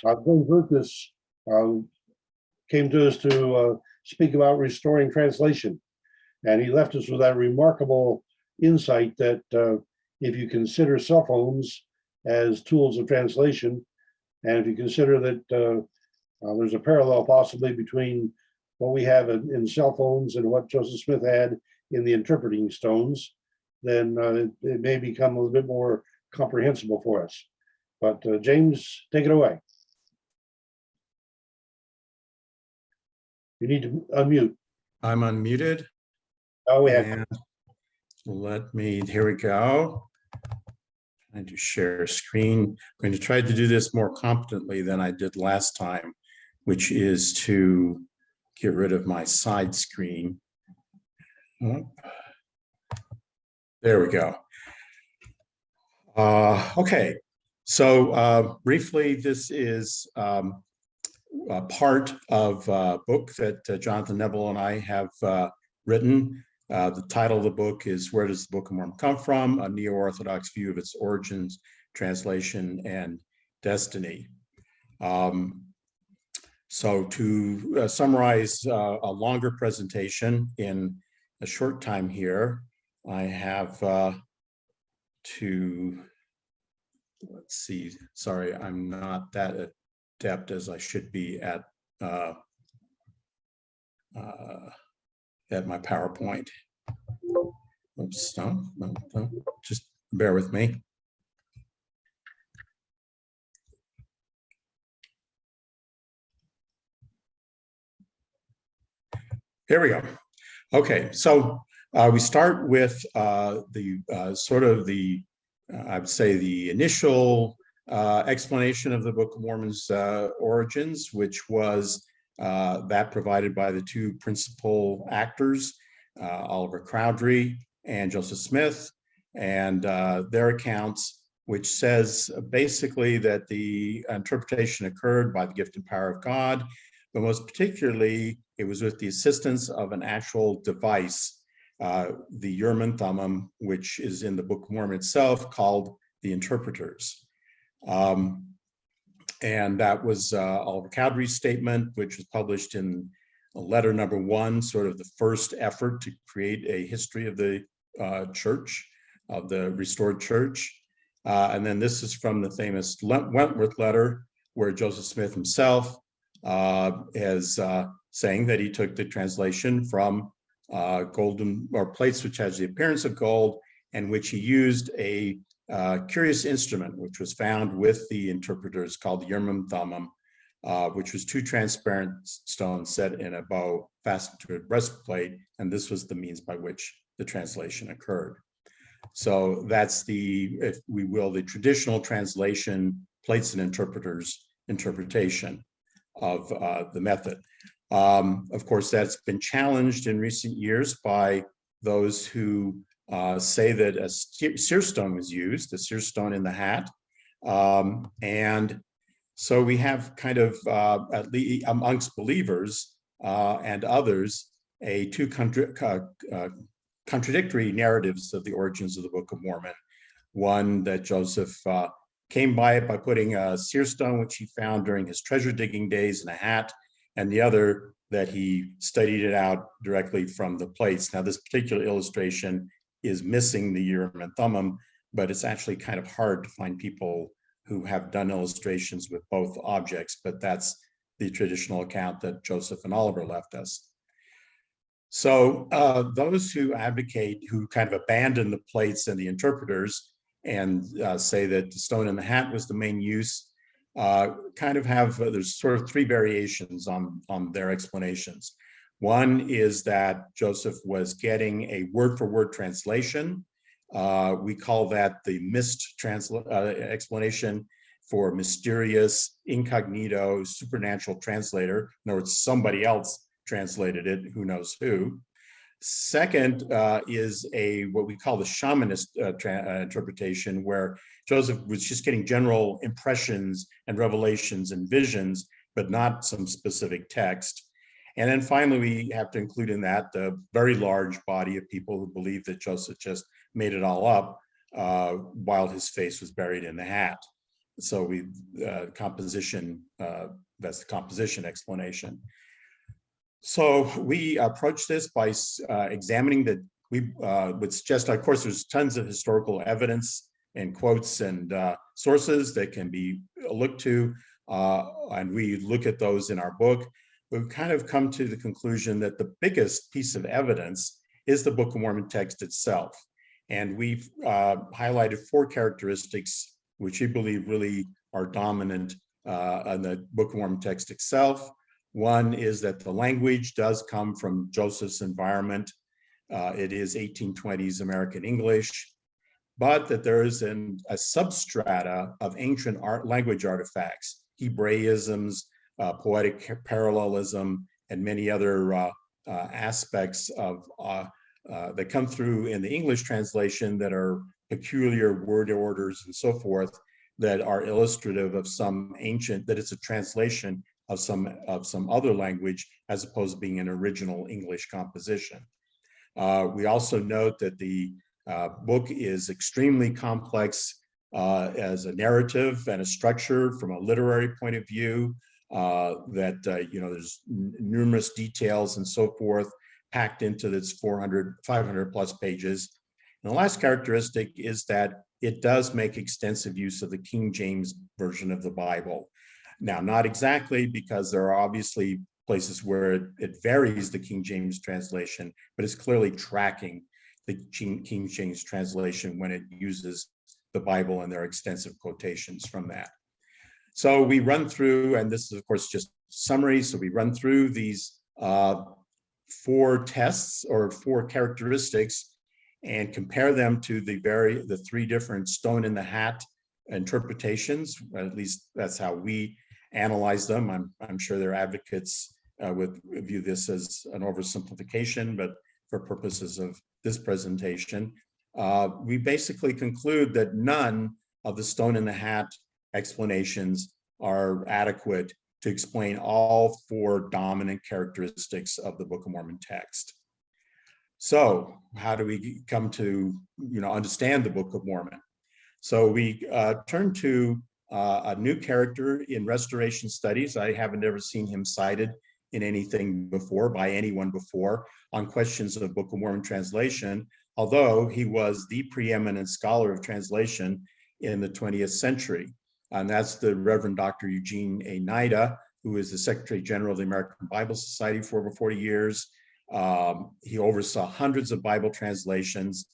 James Lucas uh, came to us to speak about restoring translation. And he left us with that remarkable insight that if you consider cell phones as tools of translation, and if you consider that there's a parallel possibly between what we have in cell phones and what Joseph Smith had in the interpreting stones, then it may become a little bit more comprehensible for us. But James, take it away. You need to unmute. I'm unmuted. Oh, we have. And let me, here we go. Trying to share screen. I'm going to try to do this more competently than I did last time, which is to get rid of my side screen. There we go. Okay, so briefly, this is part of a book that Jonathan Neville and I have written. The title of the book is Where Does the Book of Mormon Come From? A Neo-Orthodox View of Its Origins, Translation, and Destiny. So to summarize a longer presentation in a short time here, I have to, let's see, sorry, I'm not that adept as I should be at my PowerPoint. Oops, no, just bear with me. Here we go. Okay, so we start with the sort of the, I would say, the initial explanation of the Book of Mormon's origins, which was that provided by the two principal actors, Oliver Cowdery and Joseph Smith, and their accounts, which says basically that the interpretation occurred by the gift and power of God, but most particularly, it was with the assistance of an actual device, the Urim Thummim, which is in the Book of Mormon itself, called the interpreters. And that was Oliver Cowdery's statement, which was published in letter number 1, sort of the first effort to create a history of the church, of the restored church. And then this is from the famous Wentworth letter, where Joseph Smith himself is saying that he took the translation from golden or plates which has the appearance of gold, and which he used a curious instrument which was found with the interpreters called the Urim Thummim, which was 2 transparent stones set in a bow fastened to a breastplate, and this was the means by which the translation occurred. So that's the, if we will, the traditional translation, plates and interpreters interpretation of the method. Of course, that's been challenged in recent years by those who say that a seer stone was used, a seer stone in the hat. And so we have kind of, at least amongst believers and others, two contradictory narratives of the origins of the Book of Mormon. One that Joseph came by it by putting a seer stone, which he found during his treasure digging days, in a hat, and the other that he studied it out directly from the plates. Now, this particular illustration is missing the Urim and Thummim, but it's actually kind of hard to find people who have done illustrations with both objects, but that's the traditional account that Joseph and Oliver left us. So those who advocate, who kind of abandon the plates and the interpreters and say that the stone in the hat was the main use, kind of have, there's sort of 3 variations on their explanations. One is that Joseph was getting a word-for-word translation. We call that the mist explanation for mysterious, incognito, supernatural translator. In other words, somebody else translated it, who knows who. Second is what we call the shamanist interpretation, where Joseph was just getting general impressions and revelations and visions, but not some specific text. And then finally, we have to include in that the very large body of people who believe that Joseph just made it all up while his face was buried in the hat. So we composition, that's the composition explanation. So we approach this by examining that we would suggest, of course, there's tons of historical evidence and quotes and sources that can be looked to, and we look at those in our book. We've kind of come to the conclusion that the biggest piece of evidence is the Book of Mormon text itself. And we've highlighted 4 characteristics which we believe really are dominant in the Book of Mormon text itself. One is that the language does come from Joseph's environment. It is 1820s American English, but that there is a substrata of ancient language artifacts, Hebraisms, poetic parallelism, and many other aspects of that come through in the English translation that are peculiar word orders and so forth that are illustrative of some ancient, that it's a translation of some other language as opposed to being an original English composition. We also note that the book is extremely complex as a narrative and a structure from a literary point of view, that there's numerous details and so forth packed into its 500 plus pages. And the last characteristic is that it does make extensive use of the King James Version of the Bible. Now, not exactly, because there are obviously places where it varies the King James translation, but it's clearly tracking the King James translation when it uses the Bible, and there are extensive quotations from that. So we run through, and this is of course just summary, so we run through these 4 tests or 4 characteristics and compare them to the 3 different stone in the hat interpretations. At least that's how we analyze them. I'm sure their advocates would view this as an oversimplification, but for purposes of this presentation, we basically conclude that none of the stone in the hat explanations are adequate to explain all 4 dominant characteristics of the Book of Mormon text. So how do we come to understand the Book of Mormon? So we turn to a new character in restoration studies. I haven't ever seen him cited in anything before by anyone before on questions of Book of Mormon translation, although he was the preeminent scholar of translation in the 20th century. And that's the Reverend Dr. Eugene A. Nida, who is the Secretary General of the American Bible Society for over 40 years. He oversaw hundreds of Bible translations,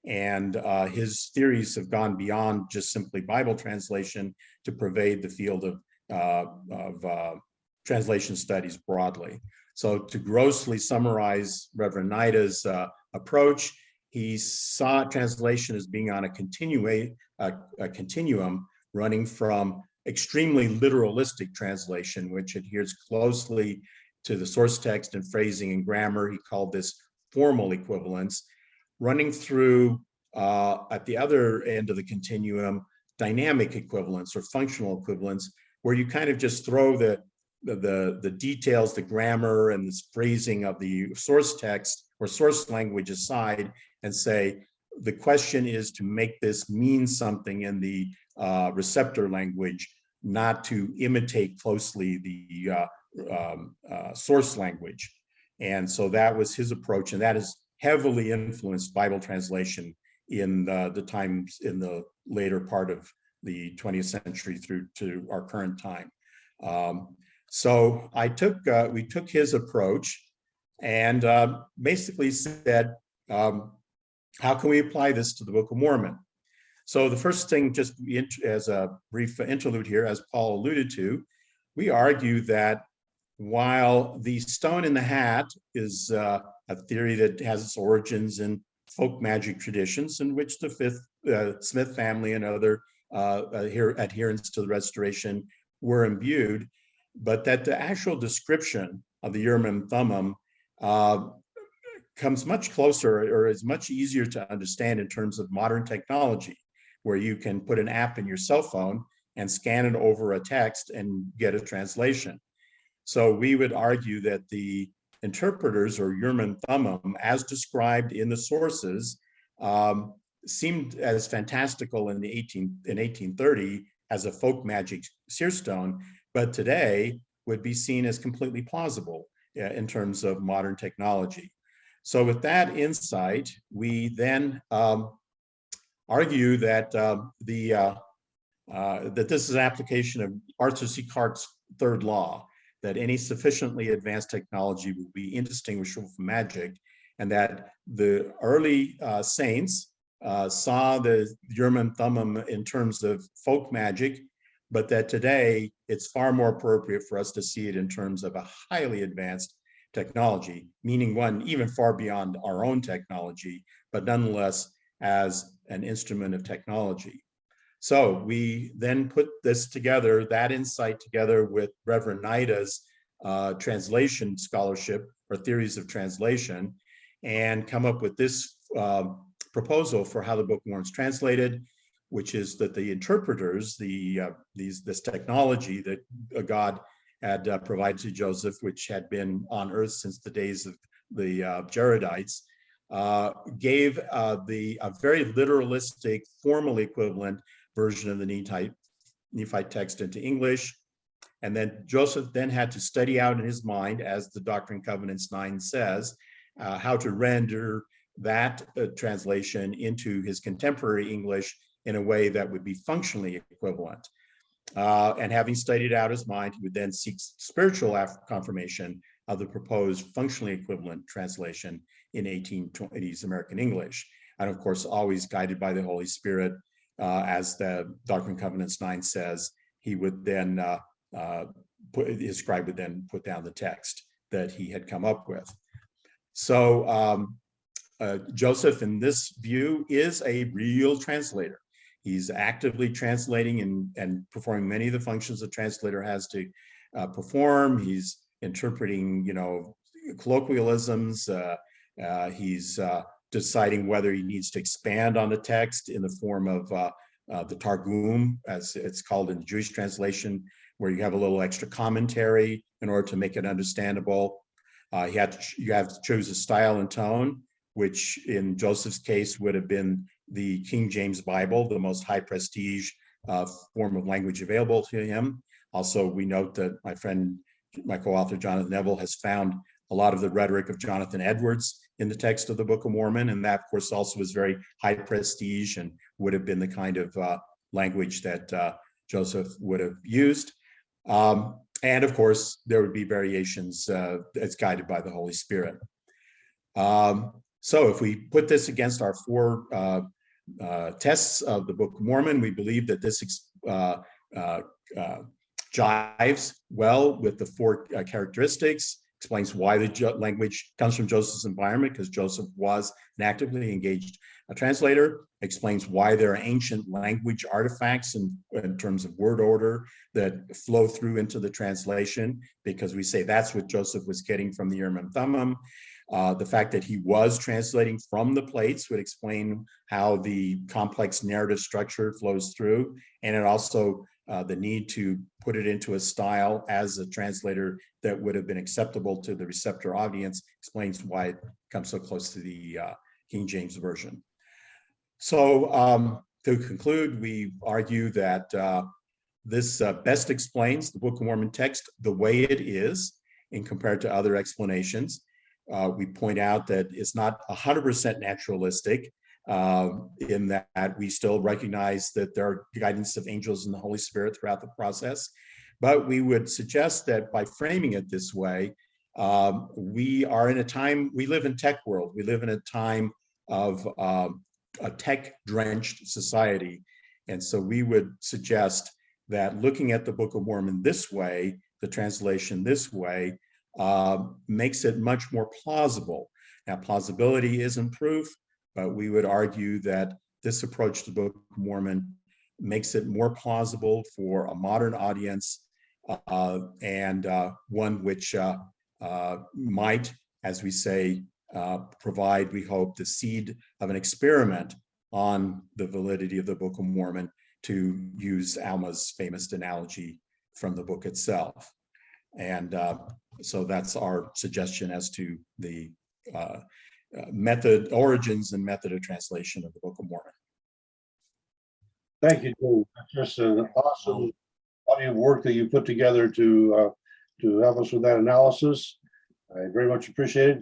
and his theories have gone beyond just simply Bible translation to pervade the field of translation studies broadly. So to grossly summarize Reverend Nida's approach, he saw translation as being on a continuum running from extremely literalistic translation, which adheres closely to the source text and phrasing and grammar. He called this formal equivalence, running through at the other end of the continuum, dynamic equivalence or functional equivalence, where you kind of just throw the details, the grammar and the phrasing of the source text or source language aside and say, the question is to make this mean something in the receptor language, not to imitate closely the source language. And so that was his approach, and that has heavily influenced Bible translation in the times in the later part of the 20th century through to our current time. So we took his approach and basically said, how can we apply this to the Book of Mormon? So the first thing, just as a brief interlude here, as Paul alluded to, we argue that while the stone in the hat is a theory that has its origins in folk magic traditions in which the Smith family and other adherents to the Restoration were imbued, but that the actual description of the Urim Thummim comes much closer or is much easier to understand in terms of modern technology, where you can put an app in your cell phone and scan it over a text and get a translation. So we would argue that the interpreters or Urim Thummim, as described in the sources, seemed as fantastical in 1830 as a folk magic seer stone, but today would be seen as completely plausible in terms of modern technology. So with that insight, we then argue that that this is an application of Arthur C. Clarke's third law, that any sufficiently advanced technology will be indistinguishable from magic, and that the early saints saw the Urim Thummim in terms of folk magic, but that today it's far more appropriate for us to see it in terms of a highly advanced technology, meaning one even far beyond our own technology, but nonetheless as an instrument of technology. So we then put this together, that insight together with Reverend Naida's translation scholarship or theories of translation, and come up with this proposal for how the Book of Mormon is translated, which is that the interpreters, this technology that God had provided to Joseph, which had been on earth since the days of the Jaredites, gave a very literalistic, formal equivalent version of the Nephite text into English. And then Joseph then had to study out in his mind, as the Doctrine and Covenants 9 says, how to render that translation into his contemporary English in a way that would be functionally equivalent. And having studied out his mind, he would then seek spiritual confirmation of the proposed functionally equivalent translation in 1820s American English. And of course, always guided by the Holy Spirit, as the Doctrine and Covenants 9 says, he would then, his scribe would then put down the text that he had come up with. So Joseph, in this view, is a real translator. He's actively translating and performing many of the functions a translator has to perform. He's interpreting, colloquialisms. He's deciding whether he needs to expand on the text in the form of the Targum, as it's called in the Jewish translation, where you have a little extra commentary in order to make it understandable. You have to choose a style and tone, which in Joseph's case would have been the King James Bible, the most high prestige form of language available to him. Also, we note that my co-author Jonathan Neville has found a lot of the rhetoric of Jonathan Edwards in the text of the Book of Mormon, and that, of course, also was very high prestige and would have been the kind of language that Joseph would have used. And of course, there would be variations as guided by the Holy Spirit. So if we put this against our four tests of the Book of Mormon, we believe that this jives well with the four characteristics, explains why the language comes from Joseph's environment, because Joseph was an actively engaged translator, explains why there are ancient language artifacts in terms of word order that flow through into the translation, because we say that's what Joseph was getting from the Urim Thummim. The fact that he was translating from the plates would explain how the complex narrative structure flows through, and it also the need to put it into a style as a translator that would have been acceptable to the receptor audience explains why it comes so close to the King James Version. So to conclude, we argue that this best explains the Book of Mormon text the way it is in compared to other explanations. We point out that it's not 100% naturalistic, in that we still recognize that there are guidance of angels and the Holy Spirit throughout the process. But we would suggest that by framing it this way, we are in a time, we live in tech world. We live in a time of a tech-drenched society. And so we would suggest that looking at the Book of Mormon this way, the translation this way, makes it much more plausible. Now, plausibility isn't proof, but we would argue that this approach to the Book of Mormon makes it more plausible for a modern audience, and one which might, as we say, provide, we hope, the seed of an experiment on the validity of the Book of Mormon, to use Alma's famous analogy from the book itself. And so that's our suggestion as to the origins and method of translation of the Book of Mormon. Thank you, Dave. That's just an awesome body of work that you put together to help us with that analysis. I very much appreciate it.